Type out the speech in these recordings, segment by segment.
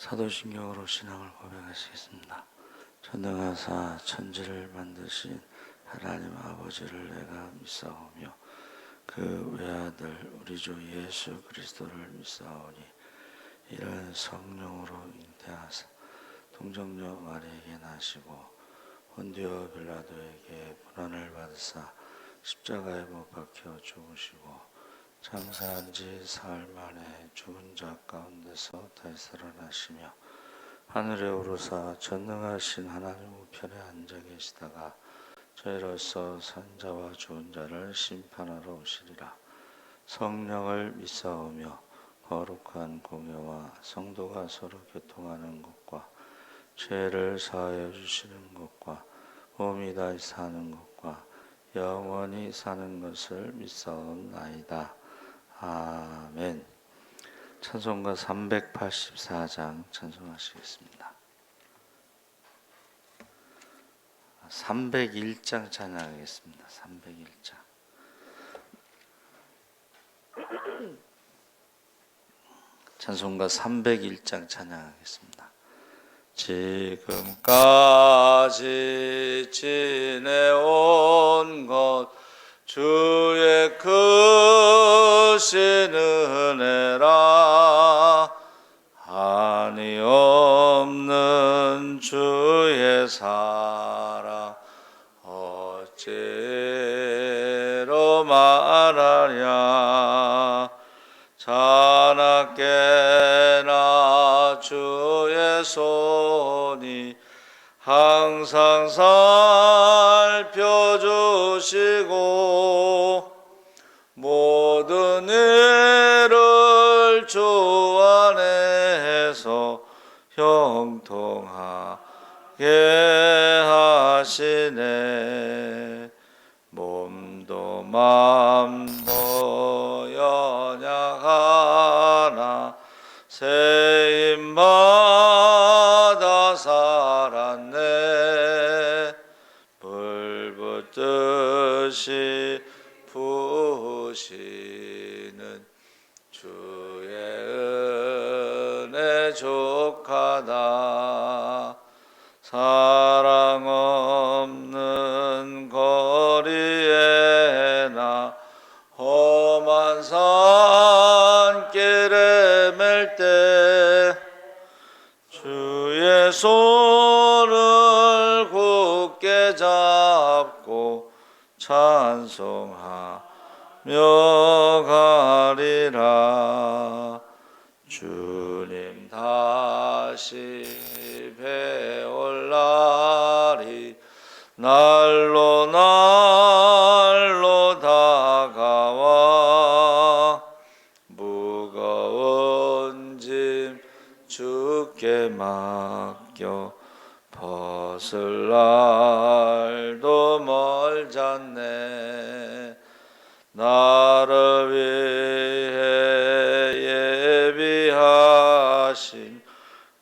사도신경으로 신앙을 고백하시겠습니다. 전능하사 천지를 만드신 하나님 아버지를 내가 믿사오며 그 외아들 우리 주 예수 그리스도를 믿사오니 이는 성령으로 잉태하사 동정녀 마리에게 나시고 본디오 빌라도에게 고난을 받으사 십자가에 못 박혀 죽으시고 장사한 지 사흘 만에 죽은 자 가운데서 다시 살아나시며 하늘에 오르사 전능하신 하나님 우편에 앉아 계시다가 저희로서 산자와 죽은 자를 심판하러 오시리라. 성령을 믿사오며 거룩한 공예와 성도가 서로 교통하는 것과 죄를 사하여 주시는 것과 몸이 다시 사는 것과 영원히 사는 것을 믿사옵나이다. 아멘. 찬송가 384장 찬송하시겠습니다. 301장 찬양하겠습니다. 301장. 찬송가 301장 찬양하겠습니다. 지금까지 지내온 것 주의 크신 은혜라. 한이 없는 주의 사랑 어찌로 말하랴. 자나깨나 주의 손이 항상 살펴주시고 모든 일을 주 안에서 형통하게 하시네. 몸도 맘도 연약하나 새 힘받아 살았네. 불붙듯이 부으시는 주의 은혜 족하다. 사랑 없는 거리에 나 험한 산길에 맬 때 주의 손을 굳게 잡고 찬송하며 가리라. 주님 다시 배올 날이 날로 날로 다가와 무거운 짐 주께 맡겨 벗을 날도 멀잖네. 나를 위해 예비하신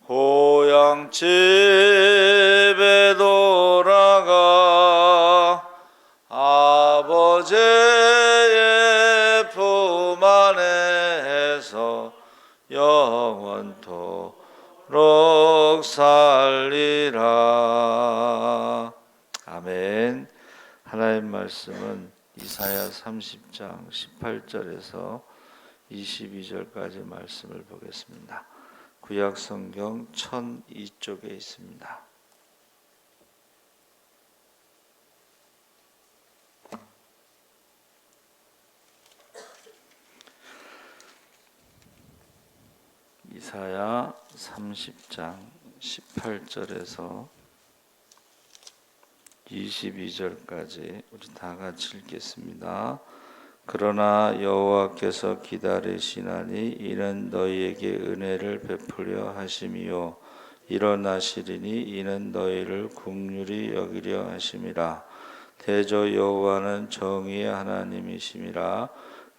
고향 집에 돌아가 아버지의 품 안에서 영원토록 살리라. 아멘. 하나님 말씀은 이사야 30장 18절에서 22절까지 말씀을 보겠습니다. 구약성경 1002쪽에 있습니다. 이사야 30장 18절에서 22절까지 우리 다 같이 읽겠습니다. 그러나 여호와께서 기다리시나니 이는 너희에게 은혜를 베풀려 하심이요 일어나시리니 이는 너희를 긍휼히 여기려 하심이라. 대저 여호와는 정의의 하나님이심이라.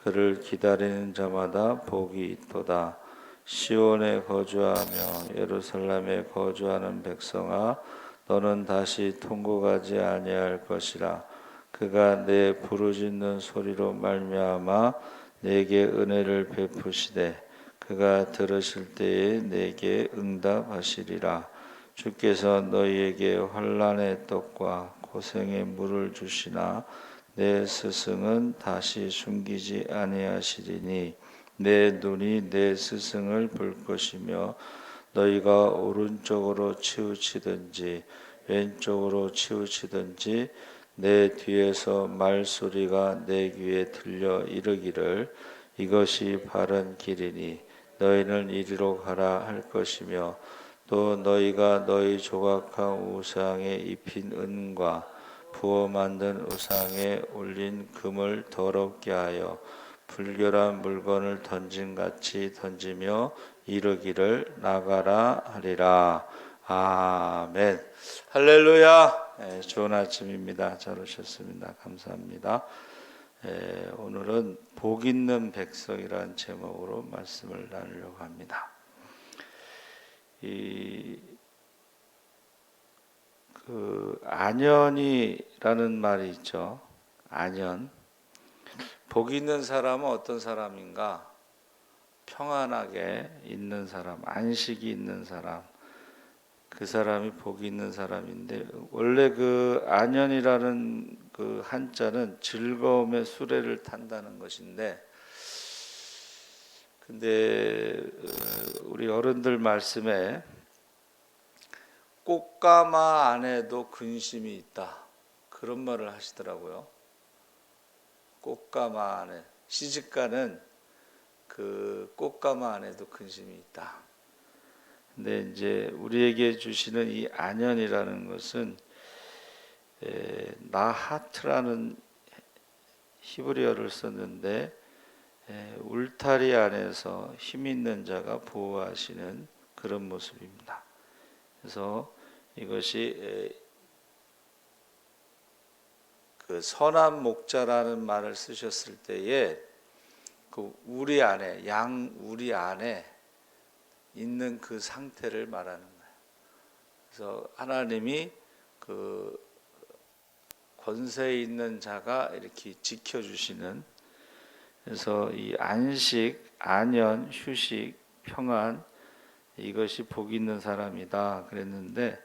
그를 기다리는 자마다 복이 있도다. 시온에 거주하며 예루살렘에 거주하는 백성아, 너는 다시 통곡하지 아니할 것이라. 그가 내 부르짖는 소리로 말미암아 내게 은혜를 베푸시되 그가 들으실 때에 내게 응답하시리라. 주께서 너희에게 환난의 떡과 고생의 물을 주시나 내 스승은 다시 숨기지 아니하시리니 내 눈이 내 스승을 볼 것이며 너희가 오른쪽으로 치우치든지 왼쪽으로 치우치든지 내 뒤에서 말소리가 내 귀에 들려 이르기를 이것이 바른 길이니 너희는 이리로 가라 할 것이며 또 너희가 너희 조각한 우상에 입힌 은과 부어 만든 우상에 올린 금을 더럽게 하여 불결한 물건을 던진같이 던지며 이르기를 나가라 하리라. 아멘. 할렐루야. 좋은 아침입니다. 잘 오셨습니다. 감사합니다. 오늘은 복 있는 백성이라는 제목으로 말씀을 나누려고 합니다. 안연이라는 말이 있죠. 안연. 복 있는 사람은 어떤 사람인가? 평안하게 있는 사람, 안식이 있는 사람. 그 사람이 복이 있는 사람인데, 원래 그 안연이라는 그 한자는 즐거움의 수레를 탄다는 것인데, 근데 우리 어른들 말씀에 꽃가마 안에도 근심이 있다, 그런 말을 하시더라고요. 꽃가마 안에, 시집가는 그 꽃가마 안에도 근심이 있다. 근데 이제 우리에게 주시는 이 안연이라는 것은 나하트라는 히브리어를 썼는데, 울타리 안에서 힘 있는 자가 보호하시는 그런 모습입니다. 그래서 이것이 그 선한 목자라는 말을 쓰셨을 때에 그 우리 안에, 양 우리 안에 있는 그 상태를 말하는 거예요. 그래서 하나님이 그 권세 있는 자가 이렇게 지켜주시는, 그래서 이 안식, 안연, 휴식, 평안, 이것이 복 있는 사람이다 그랬는데,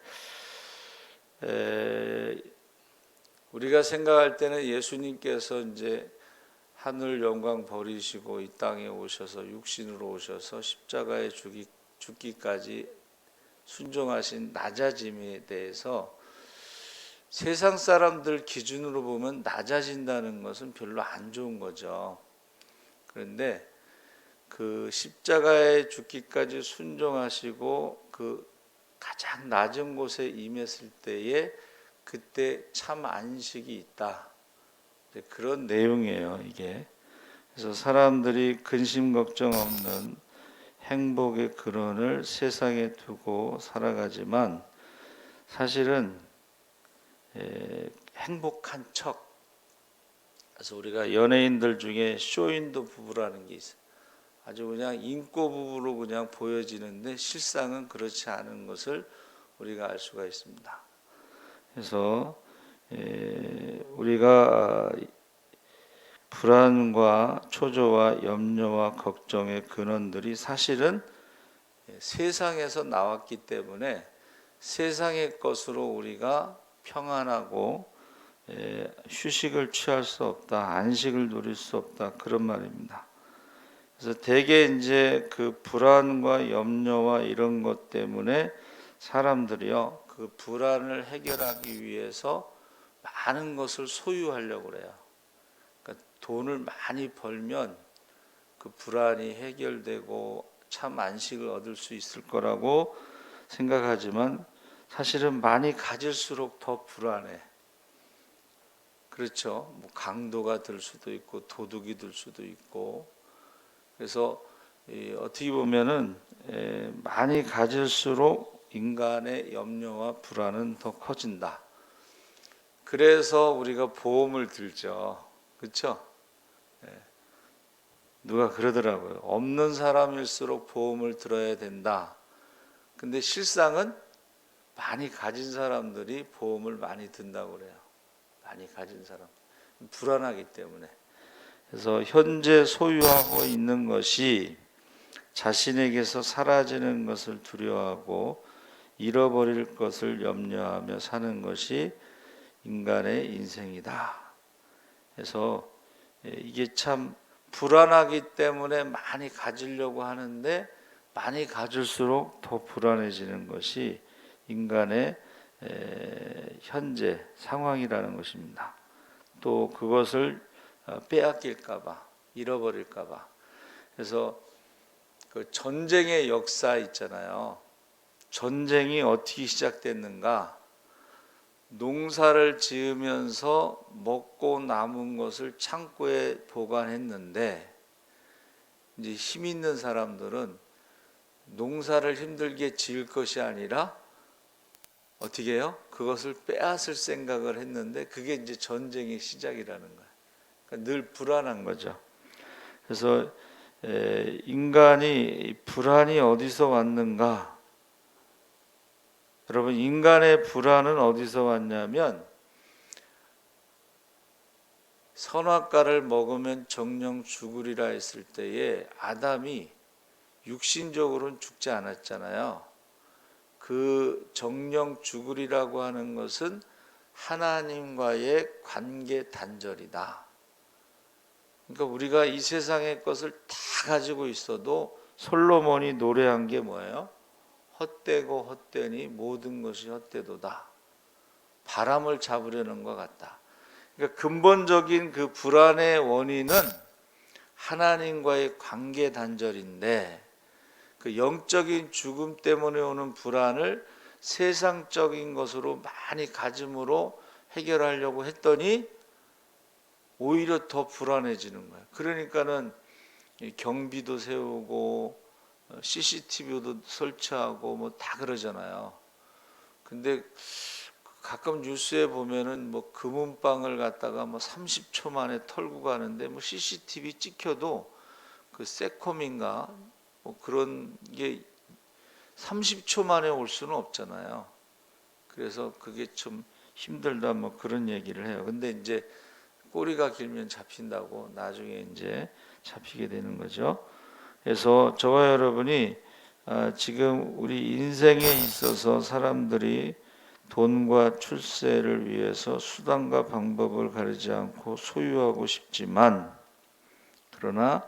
우리가 생각할 때는 예수님께서 이제 하늘 영광 버리시고 이 땅에 오셔서 육신으로 오셔서 십자가에 죽기까지 순종하신 낮아짐에 대해서 세상 사람들 기준으로 보면 낮아진다는 것은 별로 안 좋은 거죠. 그런데 그 십자가에 죽기까지 순종하시고 그 가장 낮은 곳에 임했을 때에 그때 참 안식이 있다, 그런 내용이에요, 이게. 그래서 사람들이 근심 걱정 없는 행복의 근원을 세상에 두고 살아가지만 사실은 행복한 척. 그래서 우리가 연예인들 중에 쇼윈도 부부라는 게 있어요. 아주 그냥 인꼬 부부로 그냥 보여지는데 실상은 그렇지 않은 것을 우리가 알 수가 있습니다. 그래서 우리가 불안과 초조와 염려와 걱정의 근원들이 사실은 세상에서 나왔기 때문에 세상의 것으로 우리가 평안하고 휴식을 취할 수 없다, 안식을 누릴 수 없다, 그런 말입니다. 그래서 대개 이제 그 불안과 염려와 이런 것 때문에 사람들이요, 그 불안을 해결하기 위해서 많은 것을 소유하려고 그래요. 그러니까 돈을 많이 벌면 그 불안이 해결되고 참 안식을 얻을 수 있을 거라고 생각하지만 사실은 많이 가질수록 더 불안해. 그렇죠? 뭐 강도가 될 수도 있고 도둑이 될 수도 있고. 그래서 어떻게 보면은 많이 가질수록 인간의 염려와 불안은 더 커진다. 그래서 우리가 보험을 들죠. 그렇죠? 누가 그러더라고요. 없는 사람일수록 보험을 들어야 된다. 근데 실상은 많이 가진 사람들이 보험을 많이 든다고 그래요. 많이 가진 사람. 불안하기 때문에. 그래서 현재 소유하고 있는 것이 자신에게서 사라지는 것을 두려워하고 잃어버릴 것을 염려하며 사는 것이 인간의 인생이다. 그래서 이게 참 불안하기 때문에 많이 가지려고 하는데 많이 가질수록 더 불안해지는 것이 인간의 현재 상황이라는 것입니다. 또 그것을 빼앗길까봐, 잃어버릴까봐. 그래서 그 전쟁의 역사 있잖아요. 전쟁이 어떻게 시작됐는가? 농사를 지으면서 먹고 남은 것을 창고에 보관했는데, 이제 힘 있는 사람들은 농사를 힘들게 지을 것이 아니라 어떻게 해요? 그것을 빼앗을 생각을 했는데 그게 이제 전쟁의 시작이라는 거예요. 그러니까 늘 불안한 거죠. 그래서 인간이 불안이 어디서 왔는가? 여러분, 인간의 불안은 어디서 왔냐면 선악과를 먹으면 정령 죽으리라 했을 때에 아담이 육신적으로는 죽지 않았잖아요. 그 정령 죽으리라고 하는 것은 하나님과의 관계 단절이다. 그러니까 우리가 이 세상의 것을 다 가지고 있어도 솔로몬이 노래한 게 뭐예요? 헛되고 헛되니 모든 것이 헛되도다. 바람을 잡으려는 것 같다. 그러니까 근본적인 그 불안의 원인은 하나님과의 관계 단절인데, 그 영적인 죽음 때문에 오는 불안을 세상적인 것으로 많이 가짐으로 해결하려고 했더니 오히려 더 불안해지는 거예요. 그러니까는 경비도 세우고 CCTV도 설치하고 뭐 다 그러잖아요. 근데 가끔 뉴스에 보면은 뭐 금은방을 갖다가 뭐 30초 만에 털고 가는데 뭐 CCTV 찍혀도 그 세콤인가 뭐 그런 게 30초 만에 올 수는 없잖아요. 그래서 그게 좀 힘들다 뭐 그런 얘기를 해요. 근데 이제 꼬리가 길면 잡힌다고 나중에 이제 잡히게 되는 거죠. 그래서 저와 여러분이 지금 우리 인생에 있어서 사람들이 돈과 출세를 위해서 수단과 방법을 가리지 않고 소유하고 싶지만, 그러나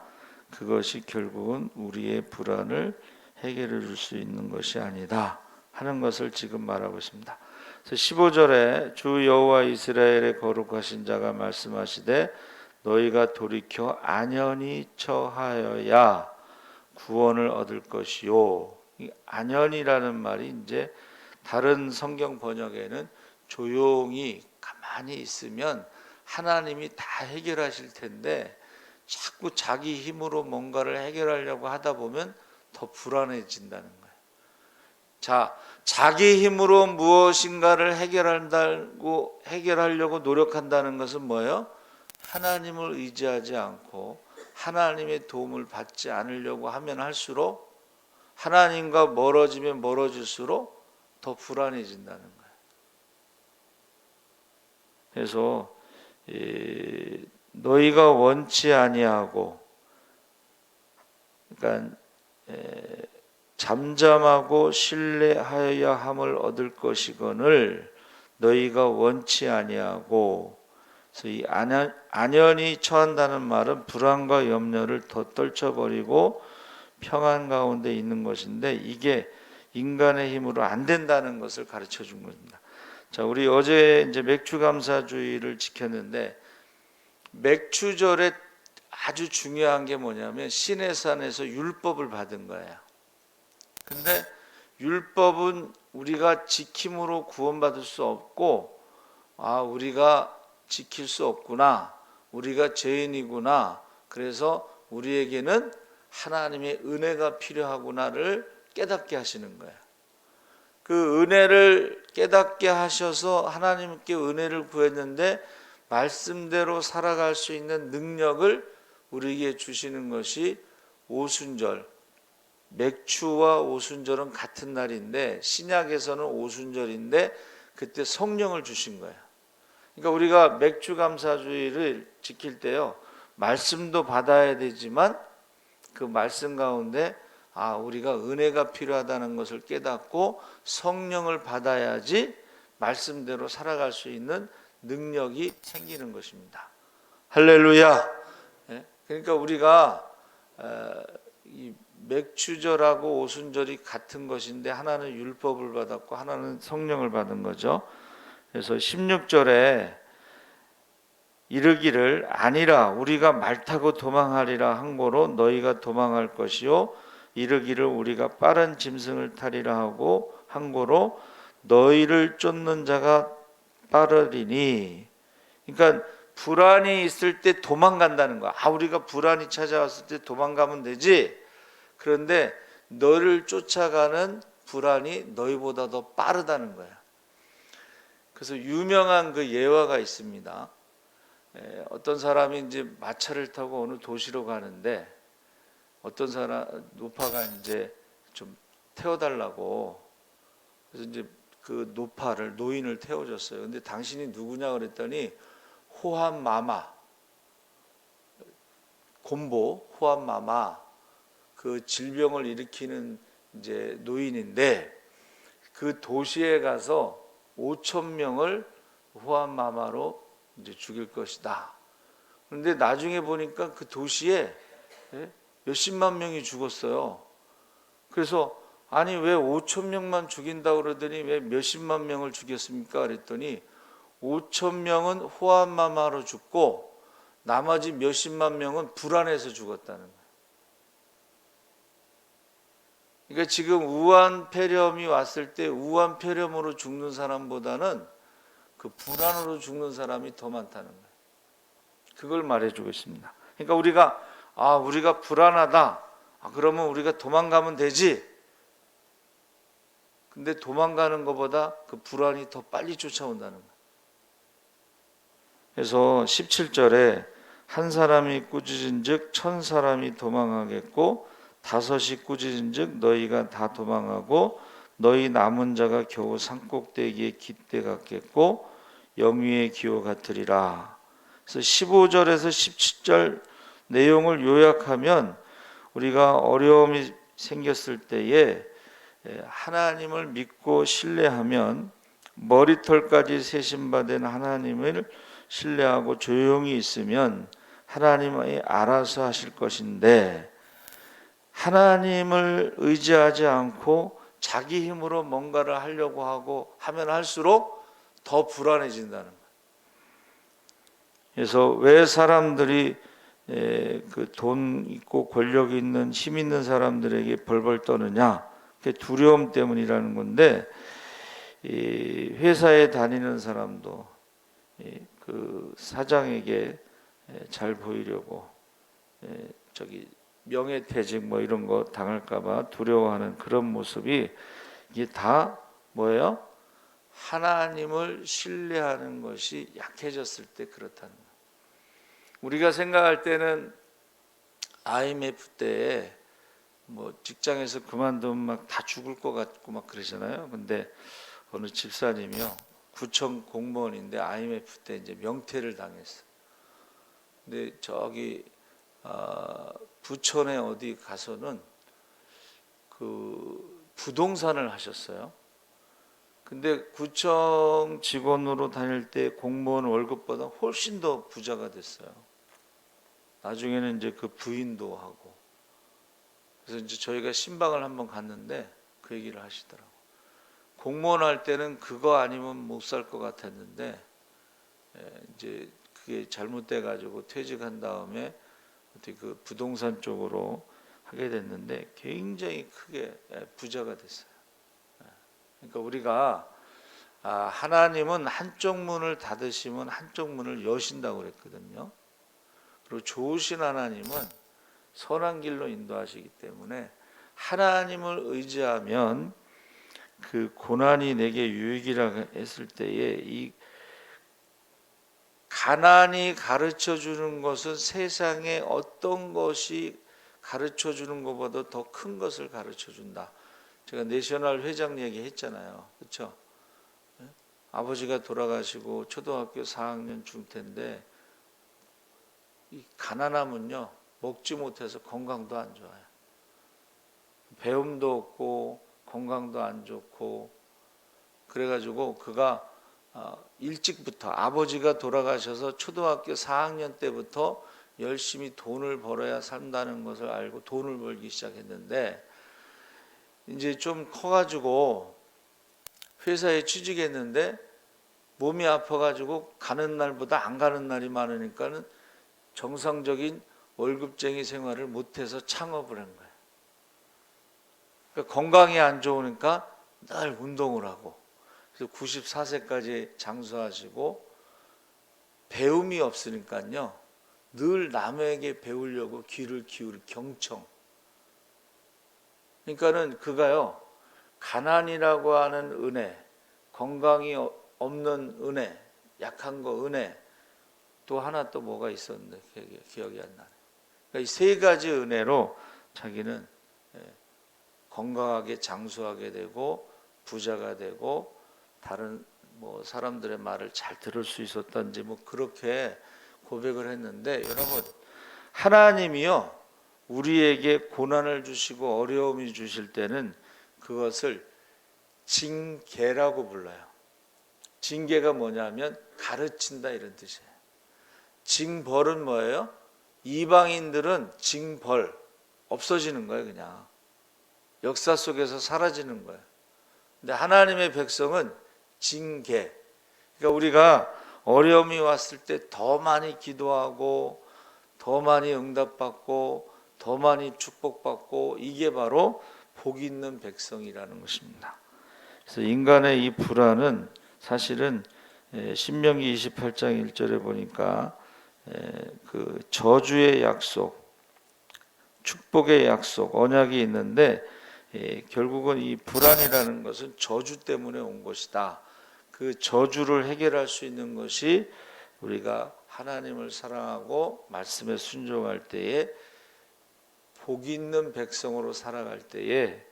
그것이 결국은 우리의 불안을 해결해 줄 수 있는 것이 아니다 하는 것을 지금 말하고 있습니다. 15절에 주 여호와 이스라엘의 거룩하신 자가 말씀하시되 너희가 돌이켜 안연히 처하여야 구원을 얻을 것이요. 이 안연이라는 말이 이제 다른 성경 번역에는 조용히 가만히 있으면 하나님이 다 해결하실 텐데 자꾸 자기 힘으로 뭔가를 해결하려고 하다 보면 더 불안해진다는 거예요. 자, 자기 힘으로 무엇인가를 해결하려고 노력한다는 것은 뭐예요? 하나님을 의지하지 않고 하나님의 도움을 받지 않으려고 하면 할수록, 하나님과 멀어지면 멀어질수록 더 불안해진다는 거예요. 그래서 너희가 원치 아니하고, 그러니까 잠잠하고 신뢰하여야 함을 얻을 것이거늘 너희가 원치 아니하고, 그래서 이 안연히 처한다는 말은 불안과 염려를 더 떨쳐버리고 평안 가운데 있는 것인데, 이게 인간의 힘으로 안 된다는 것을 가르쳐 준 겁니다. 자, 우리 어제 이제 맥추감사주의를 지켰는데, 맥추절에 아주 중요한 게 뭐냐면 시내산에서 율법을 받은 거예요. 근데 율법은 우리가 지킴으로 구원받을 수 없고, 우리가 지킬 수 없구나, 우리가 죄인이구나, 그래서 우리에게는 하나님의 은혜가 필요하구나를 깨닫게 하시는 거예요. 그 은혜를 깨닫게 하셔서 하나님께 은혜를 구했는데 말씀대로 살아갈 수 있는 능력을 우리에게 주시는 것이 오순절. 맥추와 오순절은 같은 날인데 신약에서는 오순절인데 그때 성령을 주신 거예요. 그러니까 우리가 맥추감사주의를 지킬 때요, 말씀도 받아야 되지만 그 말씀 가운데 우리가 은혜가 필요하다는 것을 깨닫고 성령을 받아야지 말씀대로 살아갈 수 있는 능력이 생기는 것입니다. 할렐루야. 그러니까 우리가 이 맥추절하고 오순절이 같은 것인데 하나는 율법을 받았고 하나는 성령을 받은 거죠. 그래서 16절에 이르기를 아니라 우리가 말 타고 도망하리라 한 고로 너희가 도망할 것이요 이르기를 우리가 빠른 짐승을 타리라 하고 한 고로 너희를 쫓는 자가 빠르리니. 그러니까 불안이 있을 때 도망간다는 거야. 우리가 불안이 찾아왔을 때 도망가면 되지. 그런데 너를 쫓아가는 불안이 너희보다 더 빠르다는 거야. 그래서 유명한 그 예화가 있습니다. 어떤 사람이 이제 마차를 타고 어느 도시로 가는데 어떤 사람 노파가 이제 좀 태워달라고 그래서 이제 그 노인을 태워줬어요. 근데 당신이 누구냐 그랬더니 호암마마 곰보 호암마마 그 질병을 일으키는 이제 노인인데 그 도시에 가서 5천 명을 호암마마로 이제 죽일 것이다. 그런데 나중에 보니까 그 도시에 몇십만 명이 죽었어요. 그래서 아니 왜 5천 명만 죽인다고 그러더니 왜 몇십만 명을 죽였습니까? 그랬더니 5천 명은 호암마마로 죽고 나머지 몇십만 명은 불안해서 죽었다는 거예요. 그러니까 지금 우한폐렴이 왔을 때 우한폐렴으로 죽는 사람보다는 그 불안으로 죽는 사람이 더 많다는 거예요. 그걸 말해주고 있습니다. 그러니까 우리가 불안하다. 그러면 우리가 도망가면 되지. 근데 도망가는 것보다 그 불안이 더 빨리 쫓아온다는 거예요. 그래서 17절에 한 사람이 꾸짖은즉 1000사람이 도망하겠고 5이 꾸짖은즉 너희가 다 도망하고 너희 남은 자가 겨우 산꼭대기에 깃대 같겠고 영위의 기호 같으리라. 그래서 15절에서 17절 내용을 요약하면 우리가 어려움이 생겼을 때에 하나님을 믿고 신뢰하면 머리털까지 세심받은 하나님을 신뢰하고 조용히 있으면 하나님이 알아서 하실 것인데 하나님을 의지하지 않고 자기 힘으로 뭔가를 하려고 하면 할수록 더 불안해진다는 거예요. 그래서 왜 사람들이 그 돈 있고 권력 있는 힘 있는 사람들에게 벌벌 떠느냐? 그게 두려움 때문이라는 건데 이 회사에 다니는 사람도 그 사장에게 잘 보이려고 명예퇴직 뭐 이런 거 당할까봐 두려워하는 그런 모습이 이게 다 뭐예요? 하나님을 신뢰하는 것이 약해졌을 때 그렇다는 거예요. 우리가 생각할 때는 IMF 때에 뭐 직장에서 그만두면 막 다 죽을 것 같고 막 그러잖아요. 근데 어느 집사님이요, 구청 공무원인데 IMF 때 이제 명퇴를 당했어. 근데 저기 부천에 어디 가서는 그 부동산을 하셨어요. 근데 구청 직원으로 다닐 때 공무원 월급보다 훨씬 더 부자가 됐어요. 나중에는 이제 그 부인도 하고. 그래서 이제 저희가 신방을 한번 갔는데 그 얘기를 하시더라고. 공무원 할 때는 그거 아니면 못 살 것 같았는데 이제 그게 잘못돼 가지고 퇴직한 다음에 어떻게 그 부동산 쪽으로 하게 됐는데 굉장히 크게 부자가 됐어요. 그러니까 우리가 하나님은 한쪽 문을 닫으시면 한쪽 문을 여신다고 그랬거든요. 그리고 좋으신 하나님은 선한 길로 인도하시기 때문에 하나님을 의지하면 그 고난이 내게 유익이라 했을 때에 이 가난이 가르쳐 주는 것은 세상에 어떤 것이 가르쳐 주는 것보다 더 큰 것을 가르쳐 준다. 제가 내셔널 회장 얘기했잖아요. 그렇죠? 아버지가 돌아가시고 초등학교 4학년 중퇴인데 이 가난하면요 먹지 못해서 건강도 안 좋아요. 배움도 없고 건강도 안 좋고 그래가지고 그가 일찍부터 아버지가 돌아가셔서 초등학교 4학년 때부터 열심히 돈을 벌어야 산다는 것을 알고 돈을 벌기 시작했는데 이제 좀 커가지고 회사에 취직했는데 몸이 아파가지고 가는 날보다 안 가는 날이 많으니까는 정상적인 월급쟁이 생활을 못해서 창업을 한 거예요. 그러니까 건강이 안 좋으니까 늘 운동을 하고 그래서 94세까지 장수하시고 배움이 없으니까요. 늘 남에게 배우려고 귀를 기울일 경청. 그러니까는 그가요. 가난이라고 하는 은혜, 건강이 없는 은혜, 약한 거 은혜, 또 하나 또 뭐가 있었는데 기억이 안 나네. 그러니까 이 세 가지 은혜로 자기는 건강하게 장수하게 되고 부자가 되고 다른 뭐 사람들의 말을 잘 들을 수 있었던지 뭐 그렇게 고백을 했는데 여러분 하나님이요 우리에게 고난을 주시고 어려움이 주실 때는 그것을 징계라고 불러요. 징계가 뭐냐면 가르친다 이런 뜻이에요. 징벌은 뭐예요? 이방인들은 징벌 없어지는 거예요. 그냥 역사 속에서 사라지는 거예요. 근데 하나님의 백성은 징계. 그러니까 우리가 어려움이 왔을 때 더 많이 기도하고 더 많이 응답받고 더 많이 축복받고 이게 바로 복 있는 백성이라는 것입니다. 그래서 인간의 이 불안은 사실은 신명기 28장 1절에 보니까 그 저주의 약속, 축복의 약속, 언약이 있는데 결국은 이 불안이라는 것은 저주 때문에 온 것이다. 그 저주를 해결할 수 있는 것이 우리가 하나님을 사랑하고 말씀에 순종할 때에 복 있는 백성으로 살아갈 때에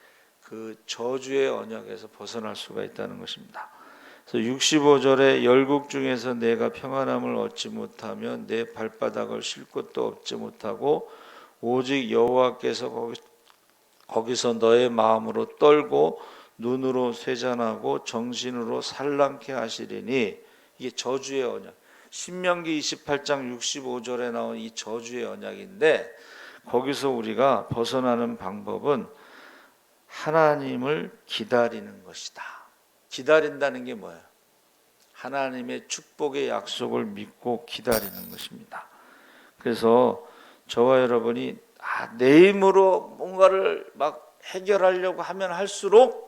그 저주의 언약에서 벗어날 수가 있다는 것입니다. 그래서 65절에 열국 중에서 내가 평안함을 얻지 못하면 내 발바닥을 쉴 곳도 얻지 못하고 오직 여호와께서 거기서 너의 마음으로 떨고 눈으로 쇠잔하고 정신으로 산란케 하시리니 이게 저주의 언약. 신명기 28장 65절에 나온 이 저주의 언약인데 거기서 우리가 벗어나는 방법은 하나님을 기다리는 것이다. 기다린다는 게 뭐예요? 하나님의 축복의 약속을 믿고 기다리는 것입니다. 그래서 저와 여러분이 내 힘으로 뭔가를 막 해결하려고 하면 할수록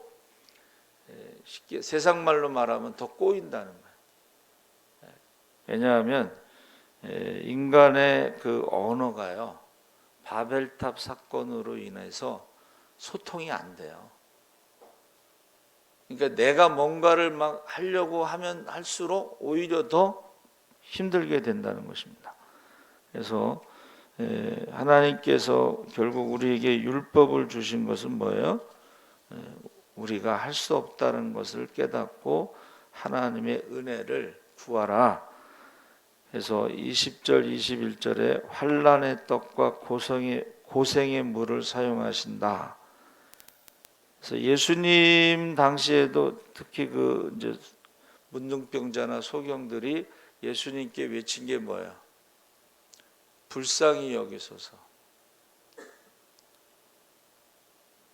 쉽게 세상 말로 말하면 더 꼬인다는 거예요. 왜냐하면 인간의 그 언어가요 바벨탑 사건으로 인해서 소통이 안 돼요. 그러니까 내가 뭔가를 막 하려고 하면 할수록 오히려 더 힘들게 된다는 것입니다. 그래서 하나님께서 결국 우리에게 율법을 주신 것은 뭐예요? 우리가 할 수 없다는 것을 깨닫고 하나님의 은혜를 구하라. 그래서 20절 21절에 환난의 떡과 고생의 물을 사용하신다. 그래서 예수님 당시에도 특히 그 이제 문둥병자나 소경들이 예수님께 외친 게 뭐예요? 불쌍히 여기소서.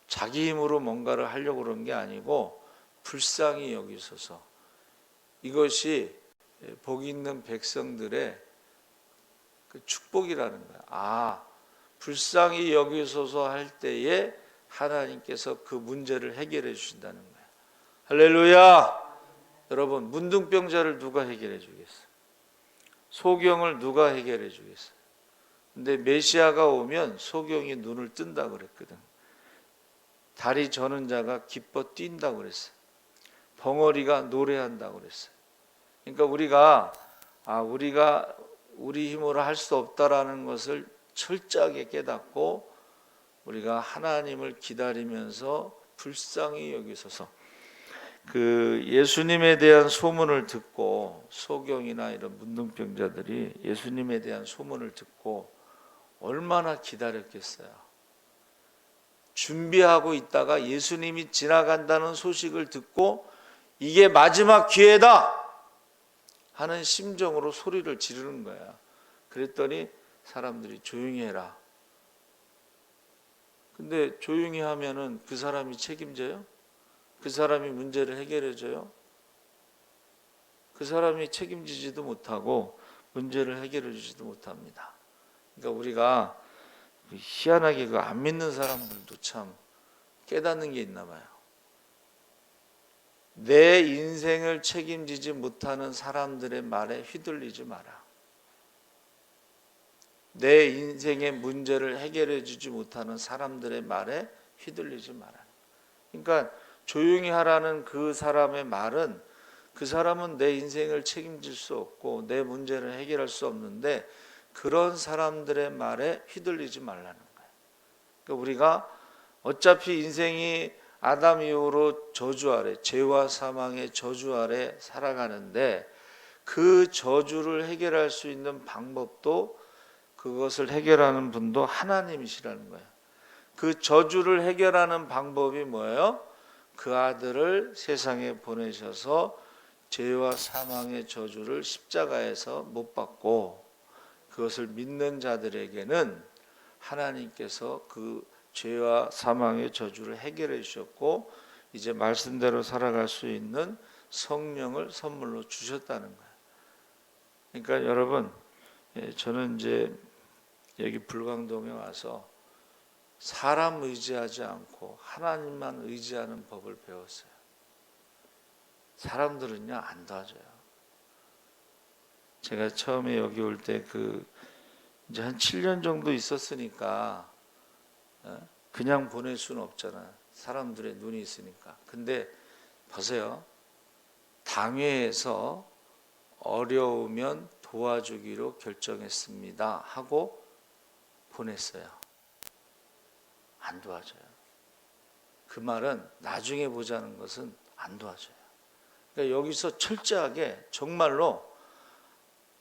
자기 힘으로 뭔가를 하려고 그런 게 아니고 불쌍히 여기소서. 이것이 복 있는 백성들의 그 축복이라는 거야. 불쌍히 여기소서 할 때에 하나님께서 그 문제를 해결해 주신다는 거야. 할렐루야! 여러분, 문둥병자를 누가 해결해 주겠어요? 소경을 누가 해결해 주겠어요? 근데 메시아가 오면 소경이 눈을 뜬다 그랬거든. 다리 저는 자가 기뻐 뛴다 그랬어요. 벙어리가 노래한다 그랬어요. 그러니까 우리가 우리 힘으로 할 수 없다라는 것을 철저하게 깨닫고 우리가 하나님을 기다리면서 불쌍히 여기소서. 그 예수님에 대한 소문을 듣고 소경이나 이런 문둥병자들이 예수님에 대한 소문을 듣고 얼마나 기다렸겠어요. 준비하고 있다가 예수님이 지나간다는 소식을 듣고 이게 마지막 기회다 하는 심정으로 소리를 지르는 거야. 그랬더니 사람들이 조용히 해라. 근데 조용히 하면은 그 사람이 책임져요? 그 사람이 문제를 해결해 줘요? 그 사람이 책임지지도 못하고 문제를 해결해 주지도 못합니다. 그러니까 우리가 희한하게 그 안 믿는 사람들도 참 깨닫는 게 있나 봐요. 내 인생을 책임지지 못하는 사람들의 말에 휘둘리지 마라. 내 인생의 문제를 해결해 주지 못하는 사람들의 말에 휘둘리지 마라. 그러니까 조용히 하라는 그 사람의 말은 그 사람은 내 인생을 책임질 수 없고 내 문제를 해결할 수 없는데 그런 사람들의 말에 휘둘리지 말라는 거예요. 그러니까 우리가 어차피 인생이 아담 이후로 저주 아래, 죄와 사망의 저주 아래 살아가는데 그 저주를 해결할 수 있는 방법도 그것을 해결하는 분도 하나님이시라는 거예요. 그 저주를 해결하는 방법이 뭐예요? 그 아들을 세상에 보내셔서 죄와 사망의 저주를 십자가에서 못 받고 그것을 믿는 자들에게는 하나님께서 그 죄와 사망의 저주를 해결해 주셨고 이제 말씀대로 살아갈 수 있는 성령을 선물로 주셨다는 거예요. 그러니까 여러분, 저는 이제 여기 불광동에 와서 사람 의지하지 않고 하나님만 의지하는 법을 배웠어요. 사람들은요 안 도와줘요. 제가 처음에 여기 올 때 이제 한 7년 정도 있었으니까 그냥 보낼 수는 없잖아요. 사람들의 눈이 있으니까. 근데 보세요. 당회에서 어려우면 도와주기로 결정했습니다 하고 보냈어요. 안 도와줘요. 그 말은 나중에 보자는 것은 안 도와줘요. 그러니까 여기서 철저하게 정말로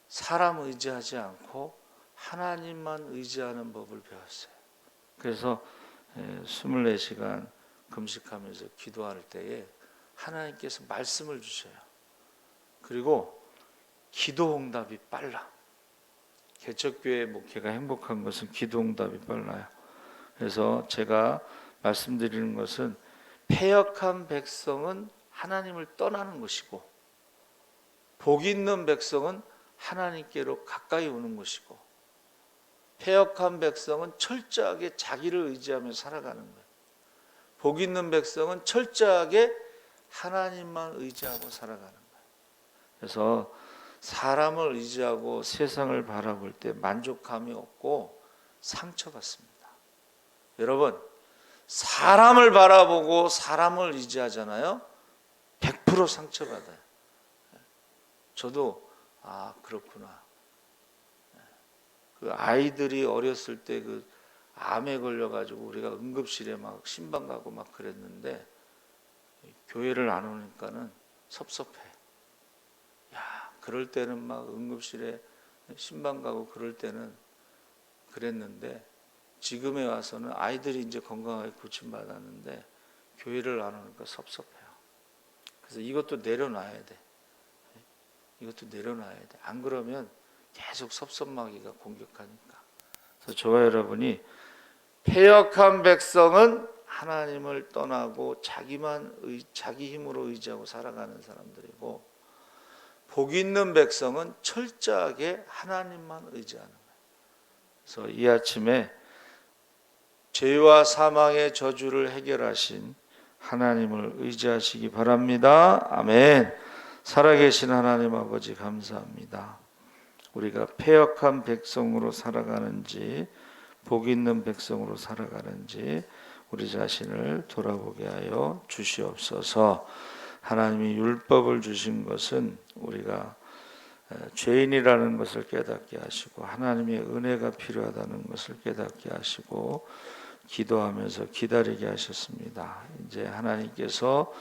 사람 의지하지 않고 하나님만 의지하는 법을 배웠어요. 그래서 24시간 금식하면서 기도할 때에 하나님께서 말씀을 주셔요. 그리고 기도 응답이 빨라. 개척교회 목회가 행복한 것은 기도 응답이 빨라요. 그래서 제가 말씀드리는 것은 패역한 백성은 하나님을 떠나는 것이고 복 있는 백성은 하나님께로 가까이 오는 것이고 패역한 백성은 철저하게 자기를 의지하며 살아가는 거예요. 복 있는 백성은 철저하게 하나님만 의지하고 살아가는 거예요. 그래서 사람을 의지하고 세상을 바라볼 때 만족감이 없고 상처받습니다. 여러분, 사람을 바라보고 사람을 의지하잖아요. 100% 상처받아요. 저도 그렇구나. 그 아이들이 어렸을 때 그 암에 걸려가지고 우리가 응급실에 막 신방 가고 막 그랬는데 교회를 안 오니까는 섭섭해. 야, 그럴 때는 막 응급실에 신방 가고 그럴 때는 그랬는데 지금에 와서는 아이들이 이제 건강하게 고침받았는데 교회를 안 오니까 섭섭해요. 그래서 이것도 내려놔야 돼. 이것도 내려놔야 돼. 안 그러면 계속 섭섭마귀가 공격하니까. 그래서 저와 여러분이 패역한 백성은 하나님을 떠나고 자기 힘으로 의지하고 살아가는 사람들이고 복 있는 백성은 철저하게 하나님만 의지하는 거예요. 그래서 이 아침에 죄와 사망의 저주를 해결하신 하나님을 의지하시기 바랍니다. 아멘. 살아계신 하나님 아버지 감사합니다. 우리가 패역한 백성으로 살아가는지 복 있는 백성으로 살아가는지 우리 자신을 돌아보게 하여 주시옵소서. 하나님이 율법을 주신 것은 우리가 죄인이라는 것을 깨닫게 하시고 하나님의 은혜가 필요하다는 것을 깨닫게 하시고 기도하면서 기다리게 하셨습니다. 이제 하나님께서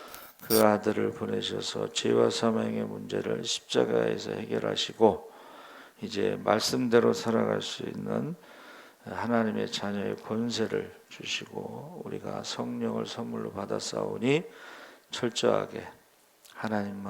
그 아들을 보내셔서 죄와 사망의 문제를 십자가에서 해결하시고 이제 말씀대로 살아갈 수 있는 하나님의 자녀의 권세를 주시고 우리가 성령을 선물로 받았사오니 철저하게 하나님만